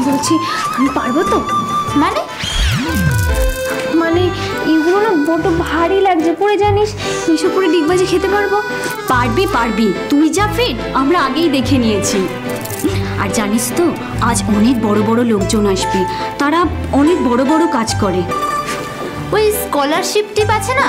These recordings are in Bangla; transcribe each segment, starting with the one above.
বলছি আমি পারবো তো? মানে মানে এগুলো না বড্ড ভারী লাগছে, পরে জানিস এসব পরে ডিগবাজি খেতে পারবো? পারবি পারবি, তুই যা ফিট আমরা আগেই দেখে নিয়েছি। আর জানিস তো আজ অনেক বড় বড় লোকজন আসবে, তারা অনেক বড় বড় কাজ করে। ওই স্কলারশিপ টিপ আছে না,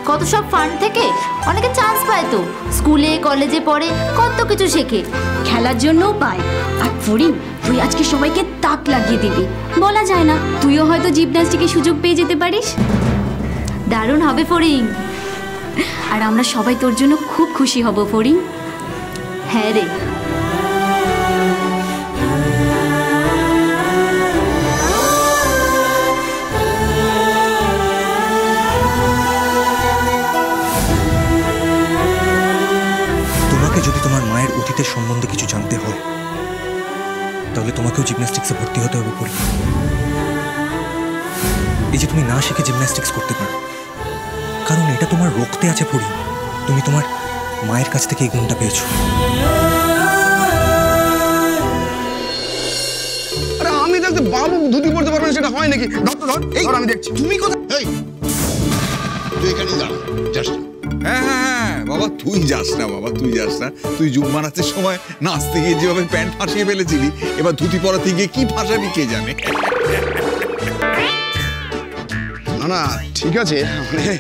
কত সব ফান্ড থেকে অনেকে চান্স পায় তো, স্কুলে কলেজে পড়ে কত কিছু শেখে, খেলার জন্যও পায়। আর ফরিং তুই আজকে সবাইকে তাক লাগিয়ে দিবি, বলা যায় না তুইও হয়তো জিমন্যাস্টিকের সুযোগ পেয়ে যেতে পারিস। দারুণ হবে ফরিং, আর আমরা সবাই তোর জন্য খুব খুশি হব ফরিং। হ্যাঁ রে। তোমাকে যদি তোমার মায়ের অতীতের সম্বন্ধে কিছু জানতে হয় তাহলে তোমাকেও জিমন্যাস্টিক্সে ভর্তি হতে হবে পরি। এই যে তুমি না শিখে জিমন্যাস্টিক্স করতে পারো, কারণ এটা তোমার রক্তে আছে পরি। তুমি তোমার মায়ের কাছ থেকে এই গুণটা পেয়েছো। আরে আমি দেখতে বাবু ধুতি পড়তে পারবে সেটা হয় নাকি? ধর তো ধর, এই ধর আমি দেখছি। তুমি কোথায়? এই তুই এখানে দাঁড়া, যাস না। হ্যাঁ বাবা, তুই যাস না বাবা, তুই যাস না। তুই জুম বানাতে সময় নাচতে গিয়ে যেভাবে প্যান্ট ফাঁসিয়ে ফেলেছিলি, এবার ধুতি পরাতে গিয়ে কি ফাঁসাবি কে জানে। না না ঠিক আছে, মানে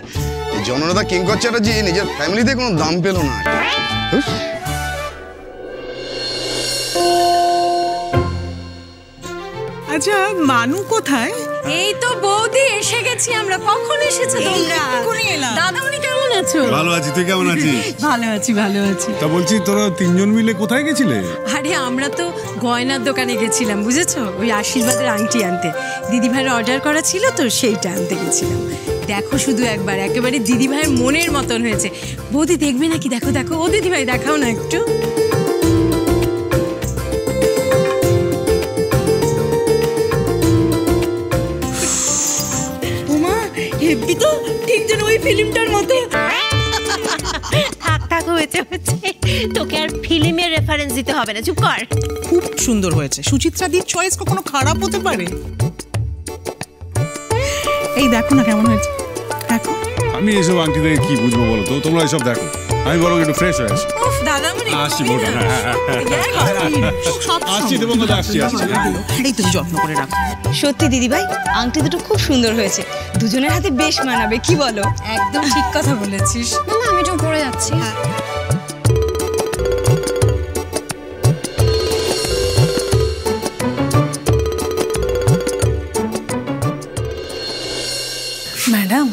জননেতা কিঙ্কর চ্যাটার্জি নিজের ফ্যামিলিতে কোনো দাম পেল না। আচ্ছা মানু কোথায়? এই তো বৌদি এসে গেছি আমরা। কখন এসেছো তোমরা? দাদামণি কেমন আছো? ভালো আছি, তুই কেমন আছিস? ভালো আছি ভালো আছি। তা বলছি তোরা তিনজন মিলে কোথায় গেছিলে? আরে আমরা তো গয়নার দোকানে গেছিলাম, বুঝেছো, ওই আশীর্বাদের আংটি আনতে। দিদিভাইয়ের অর্ডার করা ছিল তো, সেইটা আনতে গেছিলাম। দেখো শুধু একবার, একেবারে দিদিভাইয়ের মনের মতন হয়েছে। বৌদি দেখবে নাকি? দেখো দেখো, ও দিদিভাই দেখাও না একটু। হেব্বি তো, ঠিক যেন ওই ফিল্মটার মতো। থাক থাক, হয়েছে হয়েছে, তোকে আর ফিল্মের রেফারেন্স দিতে হবে না, চুপ কর। খুব সুন্দর হয়েছে। সুচিত্রা দির চয়েস কখনো খারাপ হতে পারে? এই দেখো না কেমন হয়েছে, দেখো। আমি এসব আংটি দেখে কি বুঝবো বলো তো, তোমরা এসব দেখো, আমি বরং একটু ফ্রেশ হয়ে আসি। উফ দাদামণি আসছি বলবো। আসছি দেবো, আসছি আসছি। এই তুমি যত্ন করে রাখো। সত্যি দিদিভাই, আংটি দুটো খুব সুন্দর হয়েছে, দুজনের হাতে বেশ মানাবে, কি বলো? একদম ঠিক কথা বলেছিস। না না আমি তো পরে যাচ্ছি। ম্যাডাম,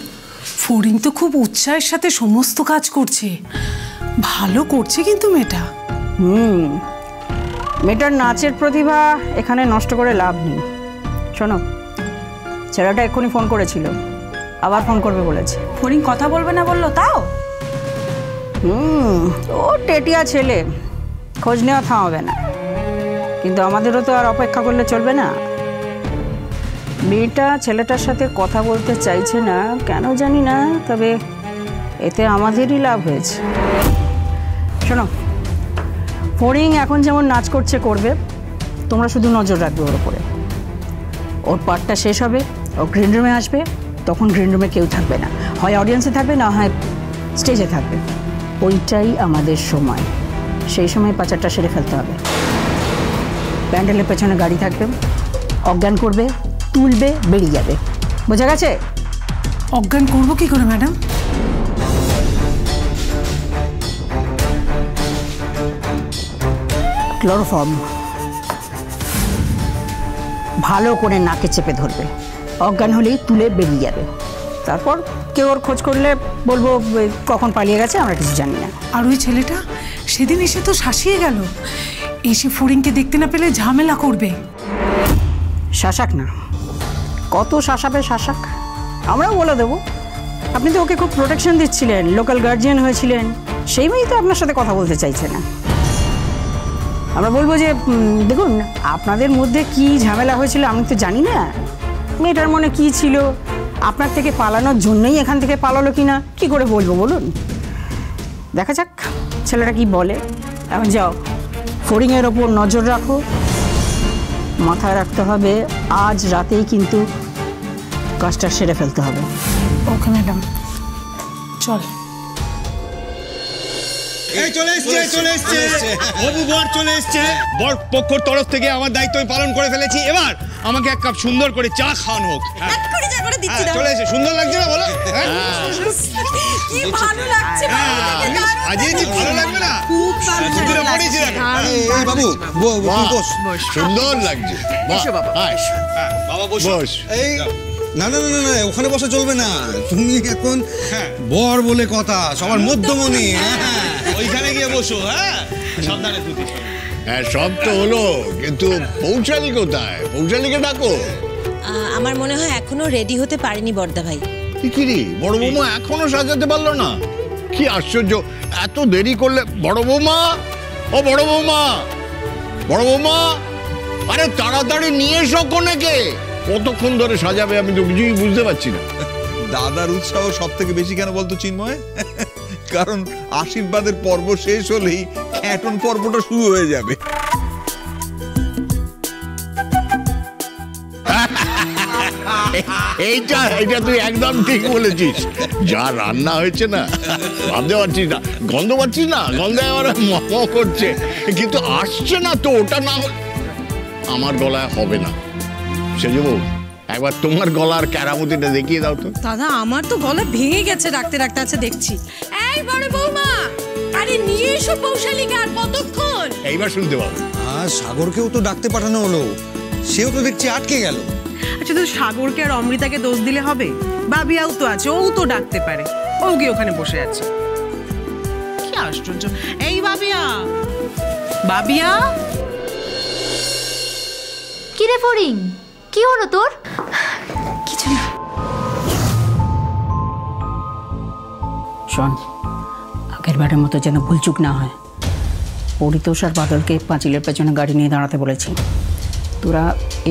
ফরিং তো খুব উৎসাহের সাথে সমস্ত কাজ করছে, ভালো করছে কিন্তু মেয়েটা। মেয়েটার নাচের প্রতিভা এখানে নষ্ট করে লাভ নেই। শোনো, ছেলেটা এক্ষুনি ফোন করেছিল, আবার ফোন করবে বলেছে। ফরিং কথা বলবে না বললো তাও? ও টেটিয়া ছেলে, খোঁজ নেওয়া থামাবে না, কিন্তু আমাদেরও তো আর অপেক্ষা করলে চলবে না। মেয়েটা ছেলেটার সাথে কথা বলতে চাইছে না কেন জানি না, তবে এতে আমাদেরই লাভ হয়েছে। শোনো, ফরিং এখন যেমন নাচ করছে করবে, তোমরা শুধু নজর রাখবে ওর উপরে। ওর পার্টটা শেষ হবে, ও গ্রিন রুমে আসবে, তখন গ্রিন রুমে কেউ থাকবে না, হয় অডিয়েন্সে থাকবে না হয় স্টেজে থাকবে। ওইটাই আমাদের সময়, সেই সময় পাচারটা সেরে ফেলতে হবে। প্যান্ডেলের পেছনে গাড়ি থাকবে, অজ্ঞান করবে, তুলবে, বেরিয়ে যাবে, বোঝা গেছে? অজ্ঞান করবো কি করে ম্যাডাম? ক্লোরোফর্ম ভালো করে নাকে চেপে ধরবে, অজ্ঞান হলেই তুলে বেরিয়ে যাবে। তারপর কেউ ওর খোঁজ করলে বলবো কখন পালিয়ে গেছে, আমরা কিছু জানি না। আর ওই ছেলেটা সেদিন এসে তো শাসিয়ে গেল, এসে ফরিংকে দেখতে না পেলে ঝামেলা করবে। শাসাক না, কত শাসাবে শাসাক, আমরাও বলে দেবো। আপনি তো ওকে খুব প্রোটেকশন দিচ্ছিলেন, লোকাল গার্জিয়ান হয়েছিলেন, সেই মেয়েই তো আপনার সাথে কথা বলতে চাইছে না। আমরা বলবো যে দেখুন, আপনাদের মধ্যে কি ঝামেলা হয়েছিল আমি তো জানি না, মেয়েটার মনে কি ছিল, আপনার থেকে পালানোর জন্যই এখান থেকে পালালো কিনা কি করে বলবো বলুন? দেখা যাক ছেলেটা কি বলে। এখন যাও, ফরিংয়ের ওপর নজর রাখো, মাথায় রাখতে হবে আজ রাতেই কিন্তু কাজটা সেরে ফেলতে হবে। ওকে ম্যাডাম, চল। চলে এসছে হবু বর চলে এসছে। বর পক্ষর তরফ থেকে আমার দায়িত্ব আমি পালন করে ফেলেছি। এবার আমাকে এক কাপ সুন্দর করে চা খাওয়ানো হোক। চলে এসে সুন্দর লাগছে না বলো? কি ভালো লাগছে, আজকে কি ভালো লাগবে না? খুব ভালো লাগছে। এই বাবু বস। সুন্দর লাগছে। বাবা বস। এই না না না না, ওখানে বসা চলবে না। তুমি এখন বর বলে কথা, সবার মধ্যমণি। ওইখানে গিয়ে বসো। হ্যাঁ, সাবধানে তুই। হ্যাঁ, সব তো হলো, কিন্তু পৌঁছালি কোথায়? পৌঁছালিকে ডাকো। আমার মনে হয় এখনো রেডি হতে পারেনি বড়দা ভাই। কি রে, বড় বৌমা এখনো সাজাতে পারলো না? কি আশ্চর্য, এত দেরি করলে। বড় বৌমা, ও বড় বৌমা, বড় বৌমা, আরে তাড়াতাড়ি নিয়ে এসো কোনেকে। কতক্ষণ ধরে সাজাবে আমি তো কিছুই বুঝতে পারছি না। দাদার উৎসাহ সব থেকে বেশি কেন বলতো চিন্ময়? কারণ আশীর্বাদের পর্ব শেষ হলেই খ্যাটন পর্বটা শুরু হয়ে যাবে। এইটা তুই একদম ঠিক বলেছিস। যা রান্না হয়েছে না, ভাবতে পারছিস না, গন্ধ পাচ্ছিস না, গন্ধে আমার ম করছে, কিন্তু আসছে না তো। ওটা না আমার গলায় হবে না। সেজবু একবার তোমার গলার ক্যারামতিটা দেখিয়ে দাও তো। দাদা, আমার তো গলা ভেঙে গেছে রাখতে রাখতে। আছে দেখছি। এই বড় বৌমা, আরে নিয়ে এসো পৌশালীকে। আর কতক্ষণ? এইবার শুনতে পাবো। সাগরকেও তো ডাকতে পাঠানো হলো, সেও তো দেখছি আটকে গেল। আচ্ছা, তো সাগরকে আর অমৃতাকে দোষ দিলে হবে? বাবিয়াও তো আছে, ও তো ডাকতে পারে। ও গিয়ে ওখানে বসে আছে। কি আশ্চর্য। এই বাবিয়া, বাবিয়া। কি রে ফড়িং, কি হলো তোর? কিছু না। শোন, আগের বারের মতো যেন ভুলচুক না হয়। পরিতোষ আর বাদলকে পাঁচিলের পেছনে গাড়ি নিয়ে দাঁড়াতে বলেছি। তোরা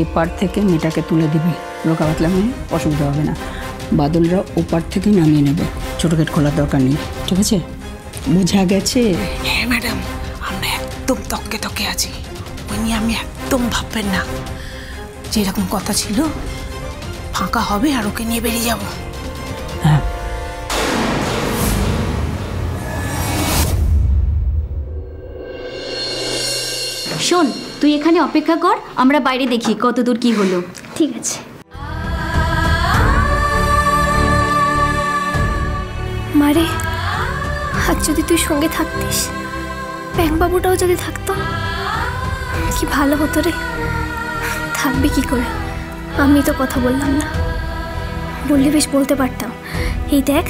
এপার থেকে মেয়েটাকে তুলে দিবি, লোকা বাতলামে অসুবিধা হবে না। বাদলরা ওপার থেকে নামিয়ে নেবে, ছোটো গেট খোলার দরকার নেই, ঠিক আছে? বোঝা গেছে? হ্যাঁ ম্যাডাম, আমরা একদম তককে তকে আছি। ওই নিয়ে আমি একদম ভাববেন না। যেরকম কথা ছিল, ফাঁকা হবে আর ওকে নিয়ে বেরিয়ে যাব। হ্যাঁ। শোন, তুই এখানে অপেক্ষা কর, আমরা বাইরে দেখি কতদূর কি হলো। ঠিক আছে। মারে, আজ যদি তুই সঙ্গে থাকতিস, ব্যাংকবাবুটাও যদি থাকতো, কি ভালো হতো রে। থাকবি কি করে? আমি তো কথা বললাম না। বললে বেশ বলতে পারতাম, এই দেখ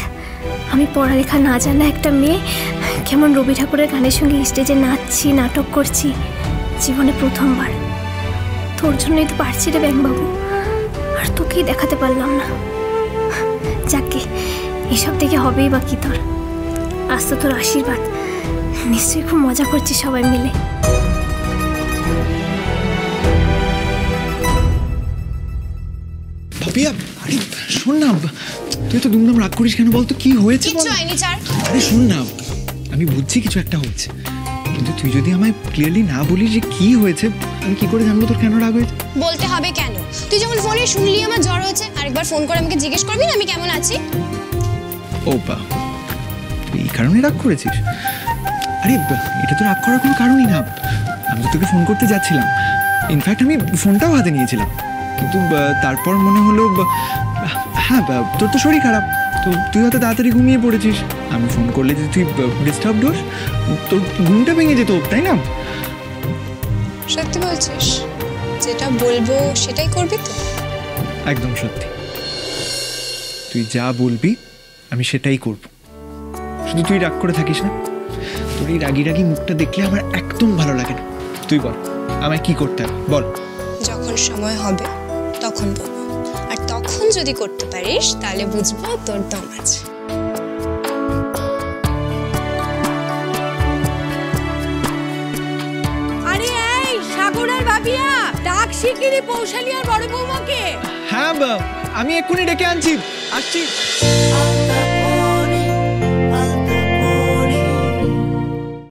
আমি পড়ালেখা না জানা একটা মেয়ে কেমন রবি ঠাকুরের গানের সঙ্গে স্টেজে নাচছি, নাটক করছি, জীবনে প্রথমবার। তোর জন্যই তো পারছি রে ব্যাংকবাবু, আর তোকেই দেখাতে পারলাম না। যাকে এসব থেকে হবেই বা কি তোর? আজ তো তোর আশীর্বাদ, নিশ্চয়ই খুব মজা করছি সবাই মিলে। ভাবিয়া, আরে শোন না, তুই তো দুমদাম রাগ করিস কেন বলতো? কি হয়েছে বল। আরে শোন না, আমি বুঝছি কিছু একটা হচ্ছে, কিন্তু তুই যদি আমায় ক্লিয়ারলি না বলিস যে কি হয়েছে, আমি কি করে জানবো তোর কেন রাগ হয়েছে? বলতে হবে কেন? তুই যখন ফোনে শুনলি আমার জ্বর হয়েছে, আরেকবার ফোন করে আমাকে জিজ্ঞেস করবি না আমি কেমন আছি? ও বা, তুই এই কারণে রাগ করেছিস? আরে এটা তো রাগ করার কোনো কারণই না। আমি তো তোকে ফোন করতে যাচ্ছিলাম, ইনফ্যাক্ট আমি ফোনটাও হাতে নিয়েছিলাম, কিন্তু তারপর মনে হলো হ্যাঁ তোর তো শরীর খারাপ, তো তুই হয়তো তাড়াতাড়ি ঘুমিয়ে পড়েছিস। আমি ফোন করলে যে তুই ডিস্টার্ব হোস, তোর ঘুমটা ভেঙে যেত, তাই না? সত্যি বলছিস? যেটা বলবো সেটাই করবি তো? একদম সত্যি, তুই যা বলবি আমি সেটাই করব। শুধু তুই রাগ করে থাকিস না, তোর এই রাগি রাগি মুখটা দেখলে আমার একদম ভালো লাগে না। তুই বল আমায় কি করতে হবে, বল। যখন সময় হবে তখন বলবো, আর তখন যদি করতে পারিস তাহলে বুঝবো তোর দম আছে। আরে এই সাগর আর বাবিয়া, ডাক শিগগিরই পৌশালী আর বড় বৌমাকে। হ্যাঁ, আমি এক্ষুনি ডেকে আনছি, আসছি।